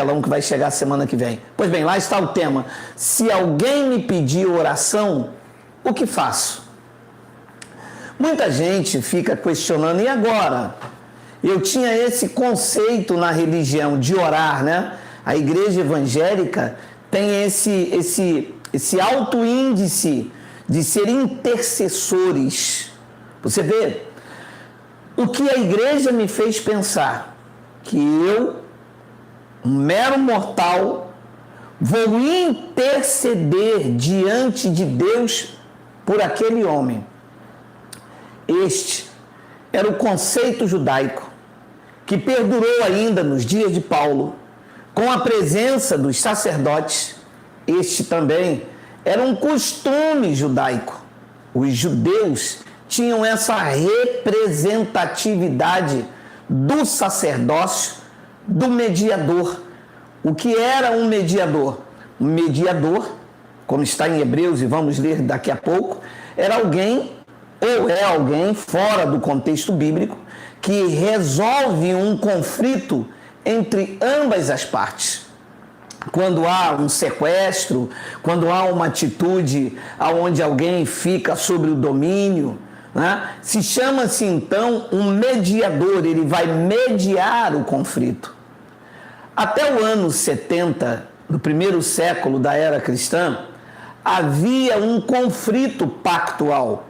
papelão que vai chegar semana que vem. Pois bem, lá está o tema. Se alguém me pedir oração, o que faço? Muita gente fica questionando, e agora? Eu tinha esse conceito na religião de orar, né? A igreja evangélica tem esse alto índice de ser intercessores. Você vê, o que a igreja me fez pensar? Que eu, um mero mortal, vou interceder diante de Deus por aquele homem. Este era o conceito judaico que perdurou ainda nos dias de Paulo, com a presença dos sacerdotes. Este também era um costume judaico. Os judeus tinham essa representatividade do sacerdócio, do mediador. O que era um mediador? Um mediador, como está em Hebreus e vamos ler daqui a pouco, era alguém, ou é alguém fora do contexto bíblico, que resolve um conflito entre ambas as partes. Quando há um sequestro, quando há uma atitude onde alguém fica sobre o domínio, né? Se chama-se então um mediador, ele vai mediar o conflito. Até o ano 70, no primeiro século da era cristã, havia um conflito pactual.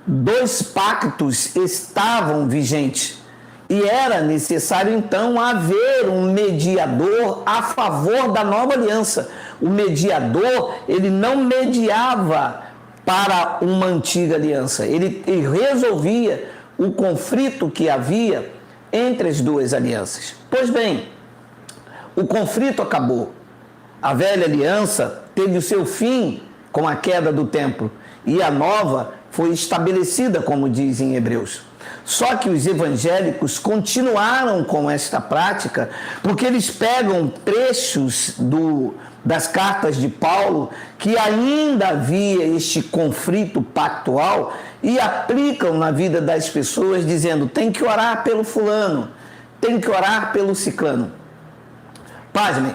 2 pactos estavam vigentes e era necessário então haver um mediador a favor da nova aliança. O mediador, ele não mediava para uma antiga aliança, ele resolvia o conflito que havia entre as 2 alianças. Pois bem, o conflito acabou. A velha aliança teve o seu fim com a queda do templo e a nova foi estabelecida, como diz em Hebreus. Só que os evangélicos continuaram com esta prática porque eles pegam trechos das cartas de Paulo que ainda havia este conflito pactual e aplicam na vida das pessoas dizendo, tem que orar pelo fulano, tem que orar pelo ciclano. Pasmem,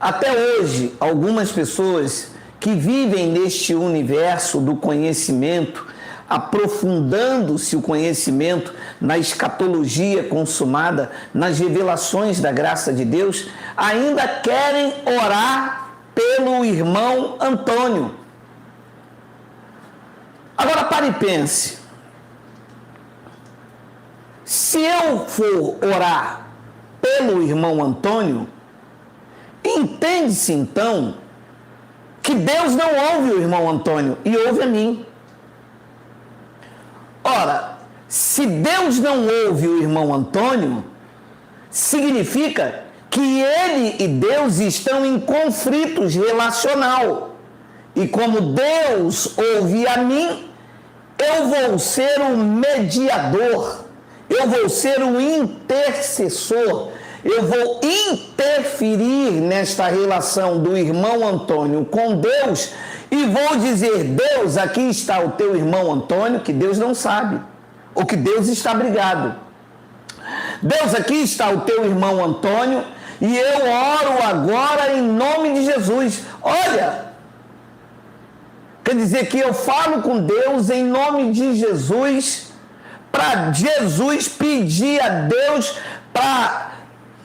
até hoje algumas pessoas que vivem neste universo do conhecimento, aprofundando-se o conhecimento na escatologia consumada, nas revelações da graça de Deus, ainda querem orar pelo irmão Antônio. Agora pare e pense. Se eu for orar pelo irmão Antônio, entende-se então que Deus não ouve o irmão Antônio e ouve a mim. Ora, se Deus não ouve o irmão Antônio, significa que ele e Deus estão em conflitos relacional. E como Deus ouve a mim, eu vou ser um mediador, eu vou ser um intercessor, eu vou interferir nesta relação do irmão Antônio com Deus e vou dizer, Deus, aqui está o teu irmão Antônio, que Deus não sabe, ou que Deus está brigado. Deus, aqui está o teu irmão Antônio e eu oro agora em nome de Jesus. Olha, quer dizer que eu falo com Deus em nome de Jesus, para Jesus pedir a Deus para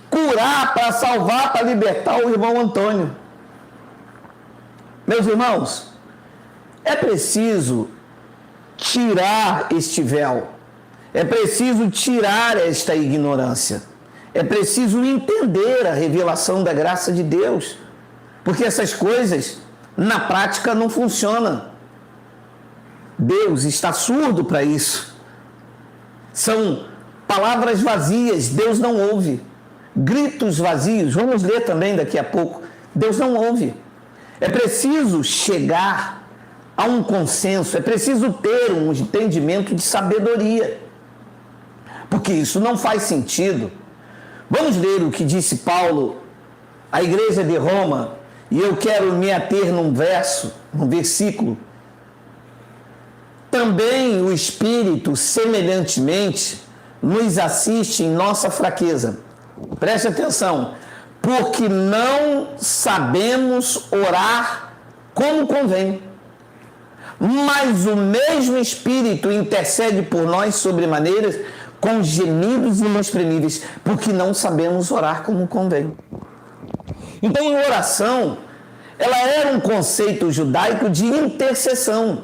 curar, para salvar, para libertar o irmão Antônio. Meus irmãos, é preciso tirar este véu, é preciso tirar esta ignorância, é preciso entender a revelação da graça de Deus, porque essas coisas na prática não funcionam. Deus está surdo para isso. São palavras vazias, Deus não ouve. Gritos vazios, vamos ler também daqui a pouco, Deus não ouve. É preciso chegar a um consenso, é preciso ter um entendimento de sabedoria, porque isso não faz sentido. Vamos ler o que disse Paulo à igreja de Roma, e eu quero me ater num versículo. Também o Espírito, semelhantemente, nos assiste em nossa fraqueza. Preste atenção, porque não sabemos orar como convém. Mas o mesmo Espírito intercede por nós sobremaneiras com gemidos inexprimíveis, porque não sabemos orar como convém. Então, a oração, ela era um conceito judaico de intercessão.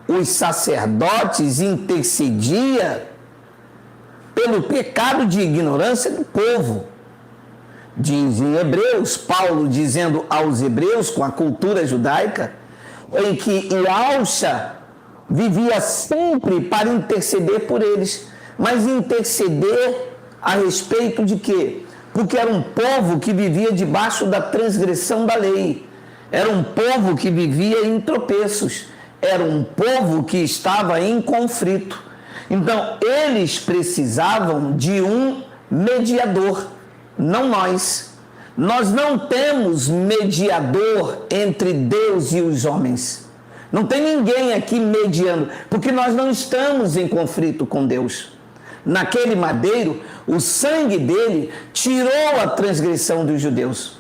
Os sacerdotes intercediam pelo pecado de ignorância do povo. Diz em Hebreus, Paulo dizendo aos hebreus, com a cultura judaica, em que Yahusha vivia sempre para interceder por eles. Mas interceder a respeito de quê? Porque era um povo que vivia debaixo da transgressão da lei. Era um povo que vivia em tropeços. Era um povo que estava em conflito. Então, eles precisavam de um mediador, não nós. Nós não temos mediador entre Deus e os homens. Não tem ninguém aqui mediando, porque nós não estamos em conflito com Deus. Naquele madeiro, o sangue dele tirou a transgressão dos judeus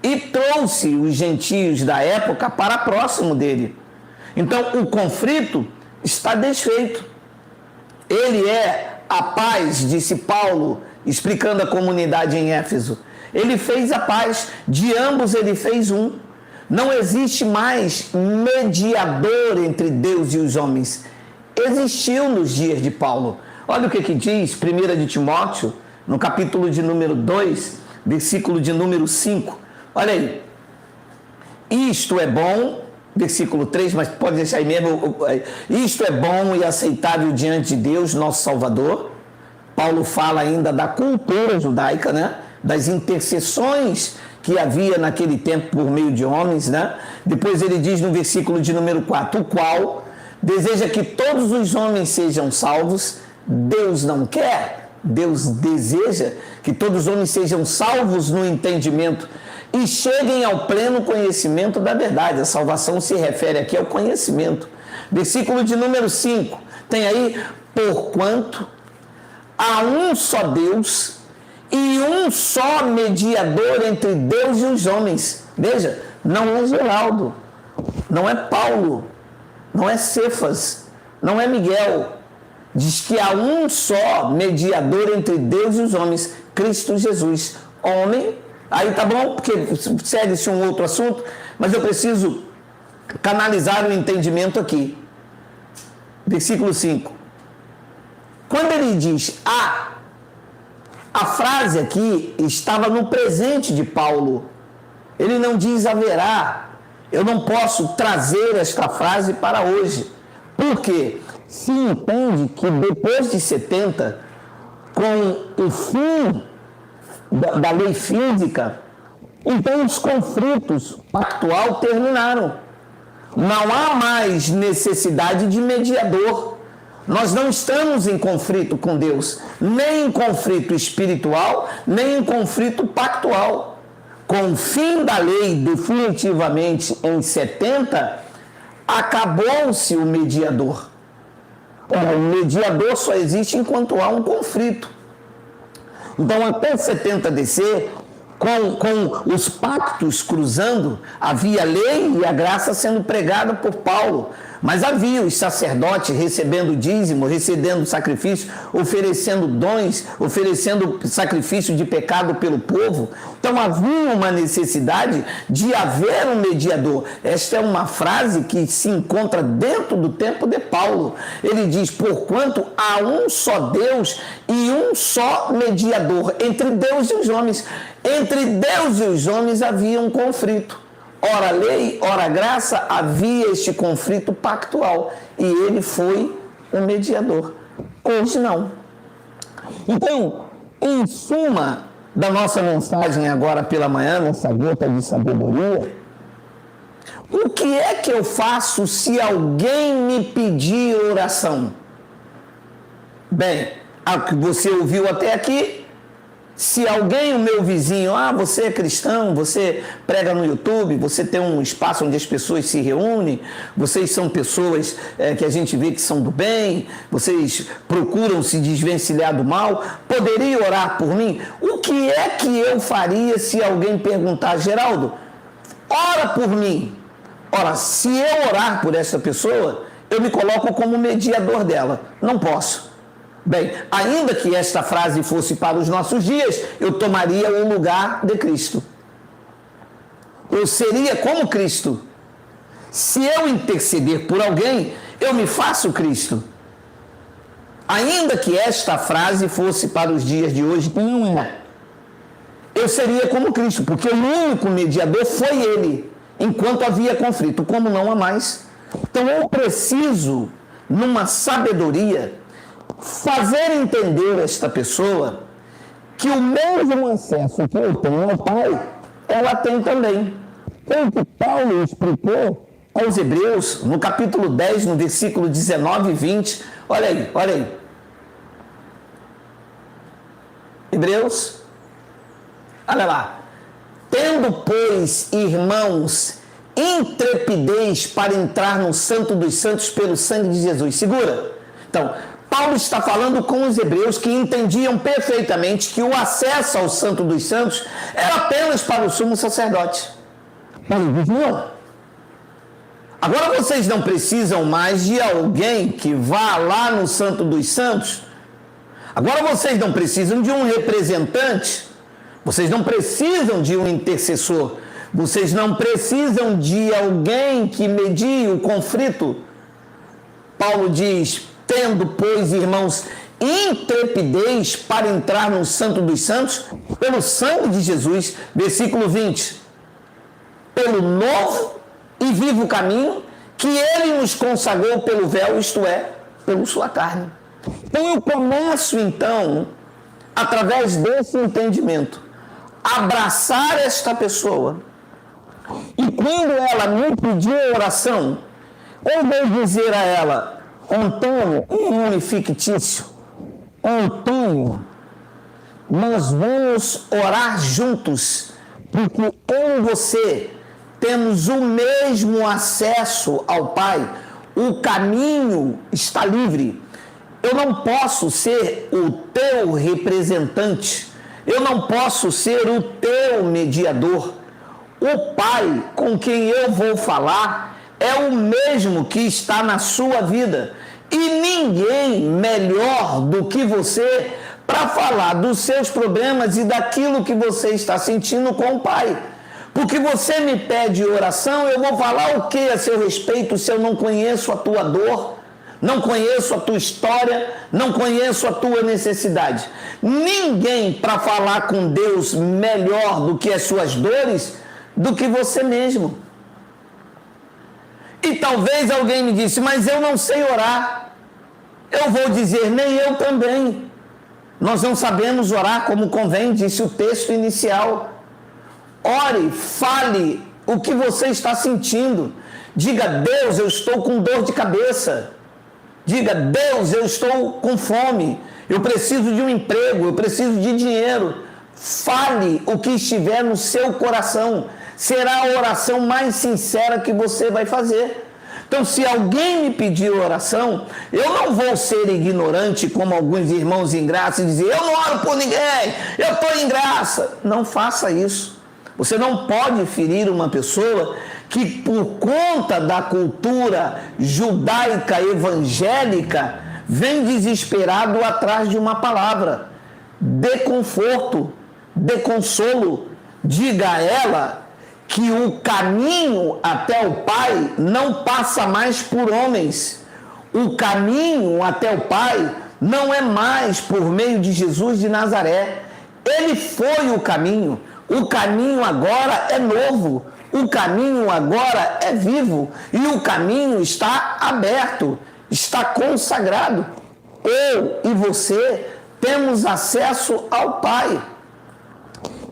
e trouxe os gentios da época para próximo dele. Então, o conflito está desfeito. Ele é a paz, disse Paulo, explicando a comunidade em Éfeso. Ele fez a paz, de ambos ele fez um. Não existe mais mediador entre Deus e os homens. Existiu nos dias de Paulo. Olha o que diz 1 de Timóteo, no capítulo de número 2, versículo de número 5. Olha aí. Isto é bom, versículo 3, mas pode deixar aí mesmo. Isto é bom e aceitável diante de Deus, nosso Salvador. Paulo fala ainda da cultura judaica, né? Das intercessões que havia naquele tempo por meio de homens, né? Depois ele diz no versículo de número 4, o qual deseja que todos os homens sejam salvos. Deus não quer, Deus deseja que todos os homens sejam salvos no entendimento e cheguem ao pleno conhecimento da verdade. A salvação se refere aqui ao conhecimento. Versículo de número 5, tem aí, porquanto há um só Deus e um só mediador entre Deus e os homens. Veja, não é Geraldo, não é Paulo, não é Cefas, não é Miguel. Diz que há um só mediador entre Deus e os homens, Cristo Jesus. Homem, aí tá bom, porque segue-se um outro assunto, mas eu preciso canalizar o entendimento aqui. Versículo 5. Quando ele diz a frase aqui estava no presente de Paulo. Ele não diz haverá. Eu não posso trazer esta frase para hoje. Por quê? Se entende que depois de 70, com o fim da lei física, então os conflitos pactual terminaram. Não há mais necessidade de mediador. Nós não estamos em conflito com Deus, nem em conflito espiritual, nem em conflito pactual. Com o fim da lei definitivamente em 70, acabou-se o mediador. O mediador só existe enquanto há um conflito. Então, até 70 DC, com os pactos cruzando, havia lei e a graça sendo pregada por Paulo. Mas havia os sacerdotes recebendo dízimo, recebendo sacrifício, oferecendo dons, oferecendo sacrifício de pecado pelo povo. Então havia uma necessidade de haver um mediador. Esta é uma frase que se encontra dentro do tempo de Paulo. Ele diz, porquanto há um só Deus e um só mediador entre Deus e os homens. Entre Deus e os homens havia um conflito. Ora lei, ora graça, havia este conflito pactual. E ele foi o mediador. Hoje não. Então, em suma da nossa mensagem agora pela manhã, nessa gota de sabedoria, o que é que eu faço se alguém me pedir oração? Bem, o que você ouviu até aqui, Se alguém, o meu vizinho, você é cristão, você prega no YouTube, você tem um espaço onde as pessoas se reúnem, vocês são pessoas que a gente vê que são do bem, vocês procuram se desvencilhar do mal, poderia orar por mim? O que é que eu faria se alguém perguntar, Geraldo, ora por mim? Ora, se eu orar por essa pessoa, eu me coloco como mediador dela. Não posso. Bem, ainda que esta frase fosse para os nossos dias, eu tomaria o lugar de Cristo. Eu seria como Cristo. Se eu interceder por alguém, eu me faço Cristo. Ainda que esta frase fosse para os dias de hoje, não é. Eu seria como Cristo, porque o único mediador foi Ele, enquanto havia conflito. Como não há mais? Então eu preciso, numa sabedoria, fazer entender a esta pessoa que o mesmo acesso que eu tenho ao Pai, ela tem também. Foi o que Paulo explicou aos Hebreus, no capítulo 10, no versículo 19 e 20. Olha aí, olha aí. Hebreus, olha lá. Tendo, pois, irmãos, intrepidez para entrar no Santo dos Santos pelo sangue de Jesus. Segura. Então, Paulo está falando com os hebreus que entendiam perfeitamente que o acesso ao Santo dos Santos era apenas para o sumo sacerdote. Mas ele diz, não. Agora vocês não precisam mais de alguém que vá lá no Santo dos Santos. Agora vocês não precisam de um representante. Vocês não precisam de um intercessor. Vocês não precisam de alguém que medie o conflito. Paulo diz, tendo, pois, irmãos, intrepidez para entrar no Santo dos Santos pelo sangue de Jesus, versículo 20, pelo novo e vivo caminho que Ele nos consagrou pelo véu, isto é, pela sua carne. Então eu começo, então, através desse entendimento, abraçar esta pessoa, e quando ela me pedir oração, eu vou dizer a ela, Antônio, um nome fictício, Antônio, nós vamos orar juntos, porque eu e você temos o mesmo acesso ao Pai, o caminho está livre. Eu não posso ser o teu representante, eu não posso ser o teu mediador. O Pai com quem eu vou falar é o mesmo que está na sua vida. E ninguém melhor do que você para falar dos seus problemas e daquilo que você está sentindo com o Pai. Porque você me pede oração, eu vou falar o que a seu respeito se eu não conheço a tua dor, não conheço a tua história, não conheço a tua necessidade. Ninguém para falar com Deus melhor do que as suas dores, do que você mesmo. E talvez alguém me disse, mas eu não sei orar. Eu vou dizer, nem eu também. Nós não sabemos orar como convém, disse o texto inicial. Ore, fale o que você está sentindo. Diga, Deus, eu estou com dor de cabeça. Diga, Deus, eu estou com fome. Eu preciso de um emprego, eu preciso de dinheiro. Fale o que estiver no seu coração. Será a oração mais sincera que você vai fazer. Então, se alguém me pedir oração, eu não vou ser ignorante como alguns irmãos em graça e dizer, eu não oro por ninguém, eu estou em graça. Não faça isso. Você não pode ferir uma pessoa que, por conta da cultura judaica evangélica, vem desesperado atrás de uma palavra. Dê conforto, dê consolo. Diga a ela que o caminho até o Pai não passa mais por homens. O caminho até o Pai não é mais por meio de Jesus de Nazaré. Ele foi o caminho. O caminho agora é novo. O caminho agora é vivo. E o caminho está aberto, está consagrado. Eu e você temos acesso ao Pai.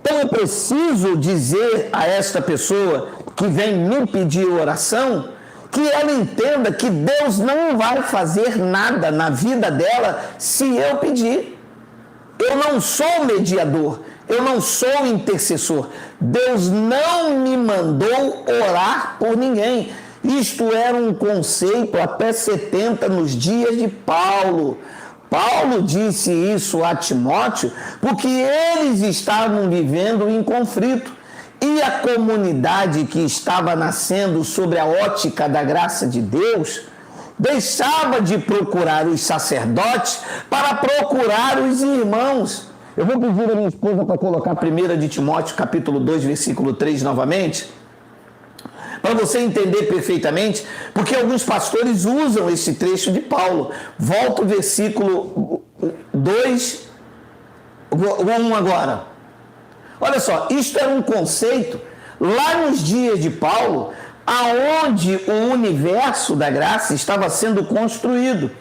Então eu preciso dizer a esta pessoa que vem me pedir oração, que ela entenda que Deus não vai fazer nada na vida dela se eu pedir. Eu não sou mediador, eu não sou intercessor. Deus não me mandou orar por ninguém. Isto era um conceito até 70 nos dias de Paulo. Paulo disse isso a Timóteo porque eles estavam vivendo em conflito. E a comunidade que estava nascendo sobre a ótica da graça de Deus deixava de procurar os sacerdotes para procurar os irmãos. Eu vou pedir a minha esposa para colocar 1 de Timóteo, capítulo 2, versículo 3 novamente, para você entender perfeitamente, porque alguns pastores usam esse trecho de Paulo. Volta o versículo 2, 1 agora. Olha só, isto era um conceito lá nos dias de Paulo, aonde o universo da graça estava sendo construído.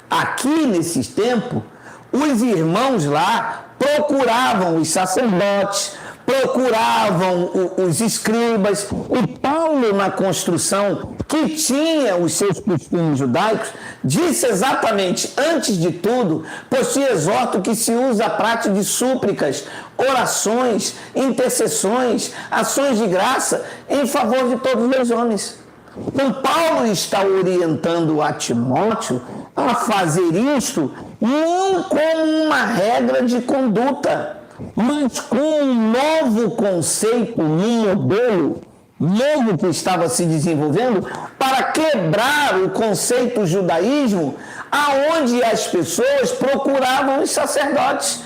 Aqui, nesse tempo, os irmãos lá procuravam os sacerdotes, procuravam os escribas. E Paulo, na construção, que tinha os seus costumes judaicos, disse exatamente, antes de tudo, pois te exorto que se usa a prática de súplicas, orações, intercessões, ações de graça em favor de todos os homens. Então, Paulo está orientando a Timóteo a fazer isto não como uma regra de conduta, mas com um novo conceito, um modelo novo que estava se desenvolvendo para quebrar o conceito judaísmo, aonde as pessoas procuravam os sacerdotes.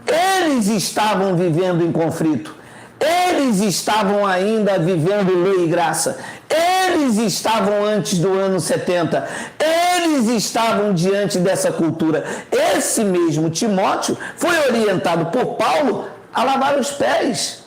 Eles estavam vivendo em conflito. Eles estavam ainda vivendo lei e graça. Eles estavam antes do ano 70. Eles estavam diante dessa cultura. Esse mesmo Timóteo foi orientado por Paulo a lavar os pés.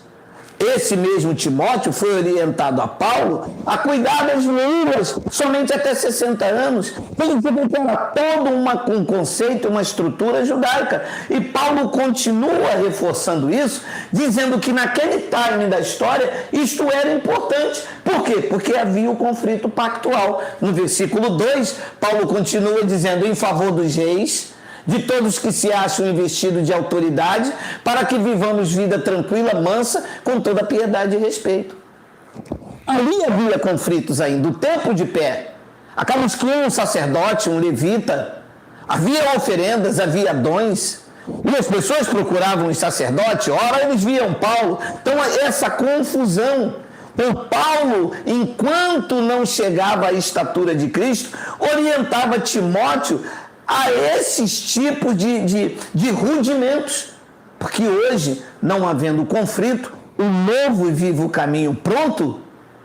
Esse mesmo Timóteo foi orientado a Paulo a cuidar das viúvas somente até 60 anos. Porque era todo um conceito, uma estrutura judaica. E Paulo continua reforçando isso, dizendo que naquele time da história isto era importante. Por quê? Porque havia o conflito pactual. No versículo 2, Paulo continua dizendo em favor dos reis, de todos que se acham investidos de autoridade, para que vivamos vida tranquila, mansa, com toda piedade e respeito. Ali havia conflitos ainda, o tempo de pé. Acabamos que um sacerdote, um levita, havia oferendas, havia dons, e as pessoas procuravam os sacerdotes, ora eles viam Paulo. Então essa confusão. Então Paulo, enquanto não chegava à estatura de Cristo, orientava Timóteo a esses tipos de rudimentos. Porque hoje, não havendo conflito, o novo e vivo caminho pronto,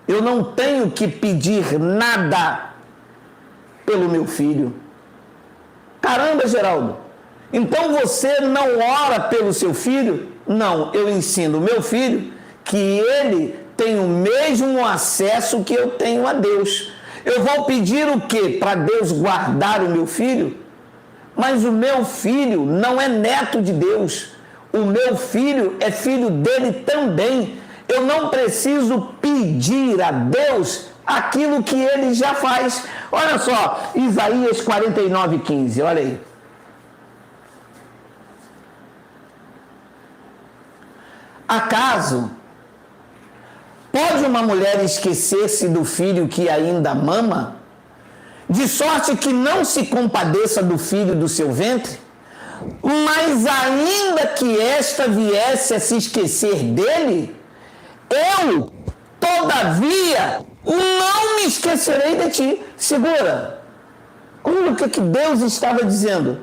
eu não tenho que pedir nada pelo meu filho. Caramba, Geraldo, então você não ora pelo seu filho? Não, eu ensino o meu filho que ele tem o mesmo acesso que eu tenho a Deus. Eu vou pedir o quê? Para Deus guardar o meu filho? Mas o meu filho não é neto de Deus. O meu filho é filho dele também. Eu não preciso pedir a Deus aquilo que ele já faz. Olha só, Isaías 49:15, olha aí. Acaso pode uma mulher esquecer-se do filho que ainda mama? De sorte que não se compadeça do filho do seu ventre? Mas ainda que esta viesse a se esquecer dele, eu, todavia, não me esquecerei de ti. Segura. Olha o que Deus estava dizendo.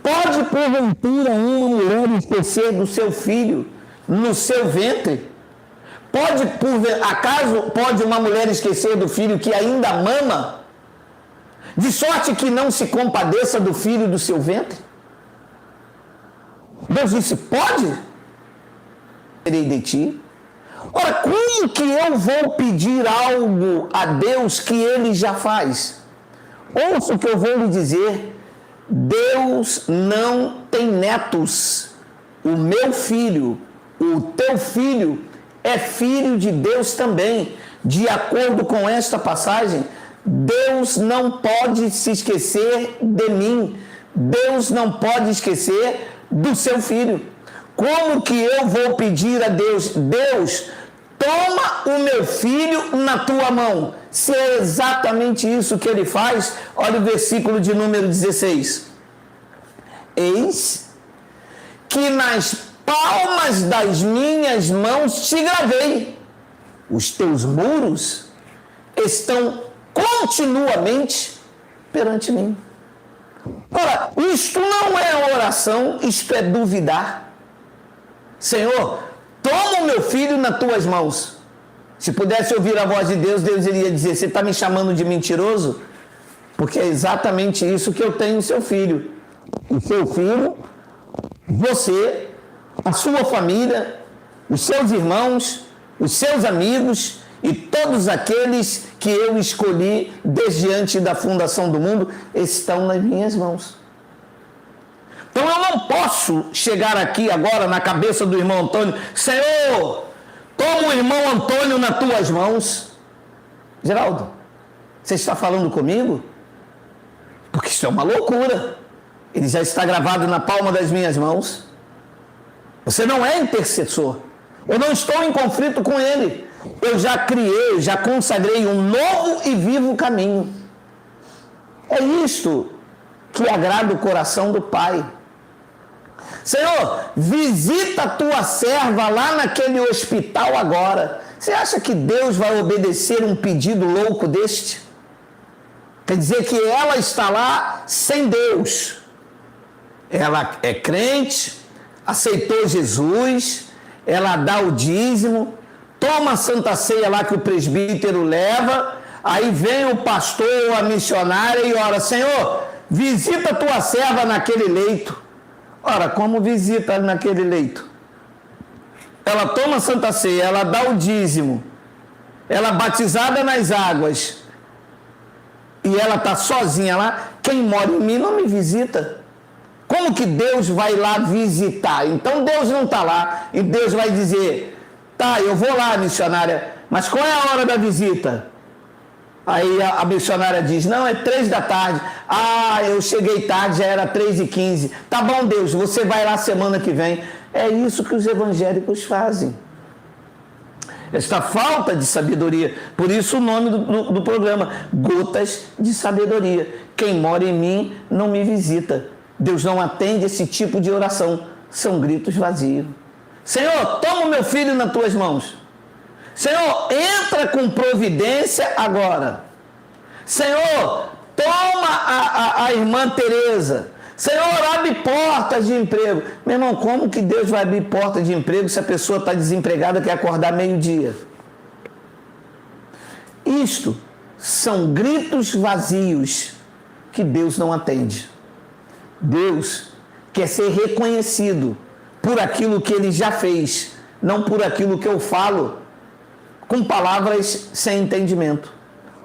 Pode, porventura, uma mulher esquecer do seu filho no seu ventre? Acaso pode uma mulher esquecer do filho que ainda mama? De sorte que não se compadeça do filho do seu ventre? Deus disse, pode? Serei de ti. Ora, como que eu vou pedir algo a Deus que Ele já faz? Ouça o que eu vou lhe dizer. Deus não tem netos. O meu filho, o teu filho, é filho de Deus também. De acordo com esta passagem, Deus não pode se esquecer de mim. Deus não pode esquecer do seu filho. Como que eu vou pedir a Deus, Deus, toma o meu filho na tua mão? Se é exatamente isso que ele faz, olha o versículo de número 16. Eis que nas palmas das minhas mãos te gravei. Os teus muros estão continuamente perante mim. Ora, isto não é oração, isto é duvidar. Senhor, toma o meu filho nas tuas mãos. Se pudesse ouvir a voz de Deus, Deus iria dizer, você está me chamando de mentiroso? Porque é exatamente isso que eu tenho em seu filho. O seu filho, você, a sua família, os seus irmãos, os seus amigos e todos aqueles que eu escolhi desde antes da fundação do mundo estão nas minhas mãos. Então eu não posso chegar aqui agora na cabeça do irmão Antônio, Senhor, toma o irmão Antônio nas tuas mãos. Geraldo, você está falando comigo? Porque isso é uma loucura. Ele já está gravado na palma das minhas mãos. Você não é intercessor. Eu não estou em conflito com ele. Eu já criei, já consagrei um novo e vivo caminho. É isto que agrada o coração do Pai. Senhor, visita a tua serva lá naquele hospital agora. Você acha que Deus vai obedecer um pedido louco deste? Quer dizer que ela está lá sem Deus. Ela é crente, aceitou Jesus, ela dá o dízimo, toma a Santa Ceia lá que o presbítero leva, aí vem o pastor ou a missionária e ora, Senhor, visita a tua serva naquele leito. Ora, como visita naquele leito? Ela toma a Santa Ceia, ela dá o dízimo, ela é batizada nas águas, e ela está sozinha lá, quem mora em mim não me visita. Como que Deus vai lá visitar? Então Deus não está lá, e Deus vai dizer, tá, eu vou lá, missionária, mas qual é a hora da visita? Aí a missionária diz, não, é 3 da tarde. Ah, eu cheguei tarde, já era 3h15. Tá bom, Deus, você vai lá semana que vem. É isso que os evangélicos fazem. Esta falta de sabedoria. Por isso o nome do programa, Gotas de Sabedoria. Quem mora em mim não me visita. Deus não atende esse tipo de oração. São gritos vazios. Senhor, toma o meu filho nas tuas mãos. Senhor, entra com providência agora. Senhor, toma a irmã Tereza. Senhor, abre portas de emprego. Meu irmão, como que Deus vai abrir porta de emprego se a pessoa está desempregada e quer acordar meio-dia? Isto são gritos vazios que Deus não atende. Deus quer ser reconhecido por aquilo que Ele já fez, não por aquilo que eu falo com palavras sem entendimento.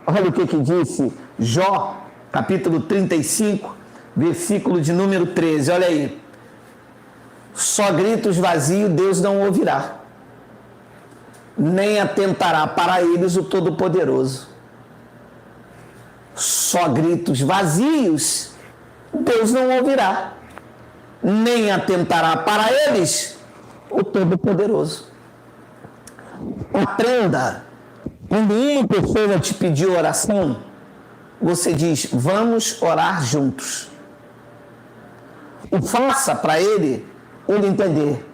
Olha o que disse Jó, capítulo 35, versículo de número 13, olha aí. Só gritos vazios Deus não ouvirá, nem atentará para eles o Todo-Poderoso. Só gritos vazios Deus não ouvirá, nem atentará para eles o Todo-Poderoso. Aprenda, quando uma pessoa te pedir oração, você diz, vamos orar juntos. E faça para ele entender.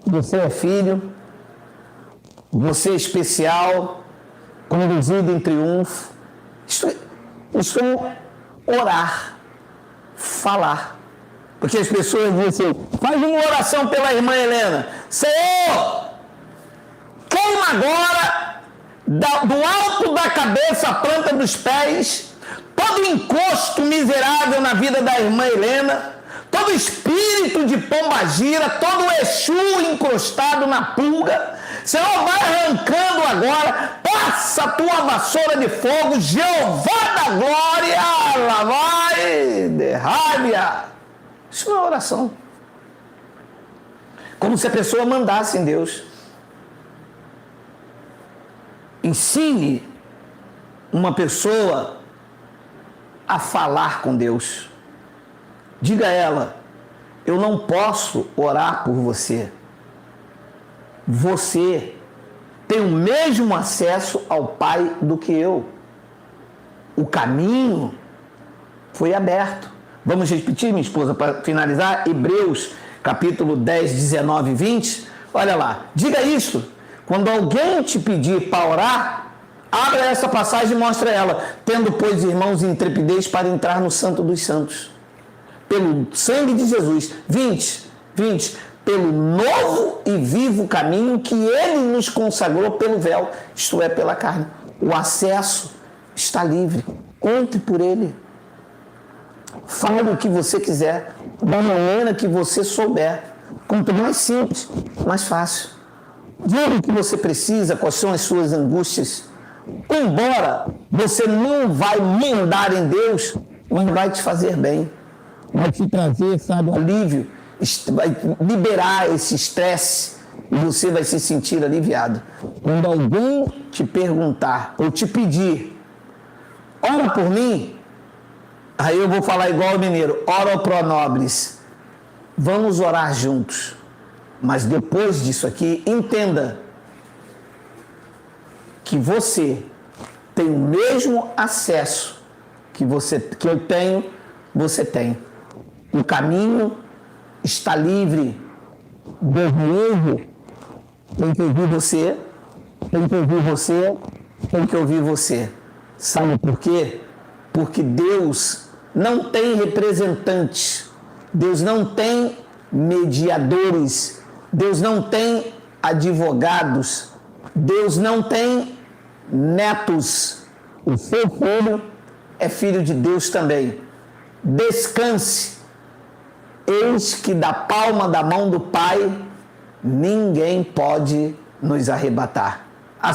Você é filho, você é especial, conduzido em triunfo. Isso é orar, falar. Porque as pessoas dizem assim, faz uma oração pela irmã Helena. Senhor, queima agora, do alto da cabeça à planta dos pés, todo encosto miserável na vida da irmã Helena, todo espírito de pombagira, todo Exu encostado na pulga. Senhor, vai arrancando agora, passa a tua vassoura de fogo, Jeová da glória, lá vai, derrabe-a. Isso não é oração. Como se a pessoa mandasse em Deus. Ensine uma pessoa a falar com Deus. Diga a ela, eu não posso orar por você. Você tem o mesmo acesso ao Pai do que eu. O caminho foi aberto. Vamos repetir, minha esposa, para finalizar? Hebreus, capítulo 10, 19 e 20. Olha lá, diga isso. Quando alguém te pedir para orar, abra essa passagem e mostra ela. Tendo, pois, irmãos, intrepidez para entrar no Santo dos Santos. Pelo sangue de Jesus. 20. Pelo novo e vivo caminho que ele nos consagrou pelo véu, isto é, pela carne. O acesso está livre. Entre por ele. Fale o que você quiser, da maneira que você souber. Quanto mais simples, mais fácil. Diga o que você precisa, quais são as suas angústias. Embora você não vai mandar em Deus, mas vai te fazer bem. Vai te trazer, sabe, alívio. Vai liberar esse estresse e você vai se sentir aliviado. Quando alguém te perguntar ou te pedir, ora por mim, aí eu vou falar igual o mineiro, ora pro nobis. Vamos orar juntos. Mas depois disso aqui, entenda que você tem o mesmo acesso que eu tenho, você tem. O caminho está livre. Deus livre. Tem que ouvir você, tem que ouvir você, tem que ouvir você. Sabe por quê? Porque Deus não tem representantes, Deus não tem mediadores, Deus não tem advogados, Deus não tem netos. O seu filho é filho de Deus também. Descanse. Eis que da palma da mão do Pai ninguém pode nos arrebatar.